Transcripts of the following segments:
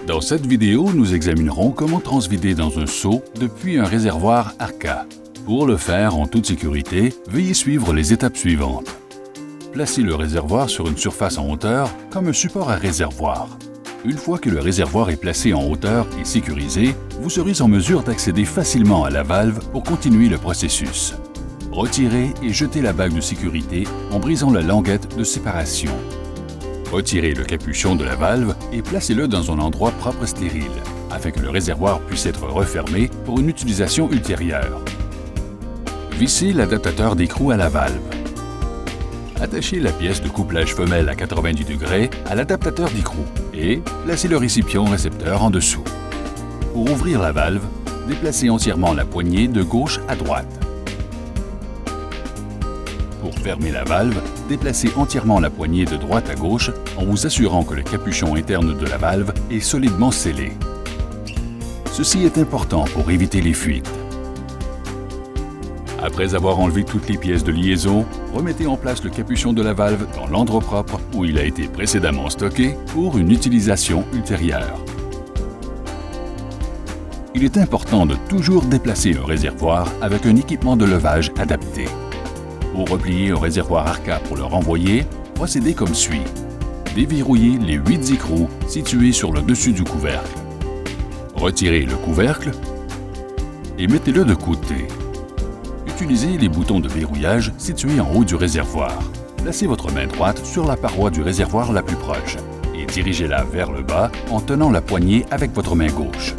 Dans cette vidéo, nous examinerons comment transvider dans un seau depuis un réservoir Arca. Pour le faire en toute sécurité, veuillez suivre les étapes suivantes. Placez le réservoir sur une surface en hauteur comme un support à réservoir. Une fois que le réservoir est placé en hauteur et sécurisé, vous serez en mesure d'accéder facilement à la valve pour continuer le processus. Retirez et jetez la bague de sécurité en brisant la languette de séparation. Retirez le capuchon de la valve et placez-le dans un endroit propre stérile, afin que le réservoir puisse être refermé pour une utilisation ultérieure. Vissez l'adaptateur d'écrou à la valve. Attachez la pièce de couplage femelle à 90 degrés à l'adaptateur d'écrou et placez le récipient récepteur en dessous. Pour ouvrir la valve, déplacez entièrement la poignée de gauche à droite. Pour fermer la valve, déplacez entièrement la poignée de droite à gauche en vous assurant que le capuchon interne de la valve est solidement scellé. Ceci est important pour éviter les fuites. Après avoir enlevé toutes les pièces de liaison, remettez en place le capuchon de la valve dans l'endroit propre où il a été précédemment stocké pour une utilisation ultérieure. Il est important de toujours déplacer un réservoir avec un équipement de levage adapté. Pour replier un réservoir Arca pour le renvoyer, procédez comme suit. Déverrouillez les 8 écrous situés sur le dessus du couvercle. Retirez le couvercle et mettez-le de côté. Utilisez les boutons de verrouillage situés en haut du réservoir. Placez votre main droite sur la paroi du réservoir la plus proche et dirigez-la vers le bas en tenant la poignée avec votre main gauche.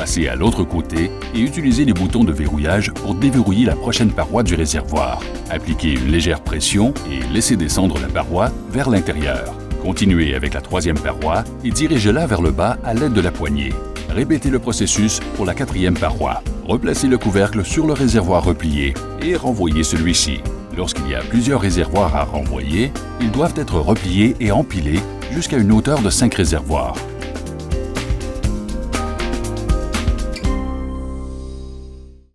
Passez à l'autre côté et utilisez les boutons de verrouillage pour déverrouiller la prochaine paroi du réservoir. Appliquez une légère pression et laissez descendre la paroi vers l'intérieur. Continuez avec la troisième paroi et dirigez-la vers le bas à l'aide de la poignée. Répétez le processus pour la quatrième paroi. Replacez le couvercle sur le réservoir replié et renvoyez celui-ci. Lorsqu'il y a plusieurs réservoirs à renvoyer, ils doivent être repliés et empilés jusqu'à une hauteur de 5 réservoirs.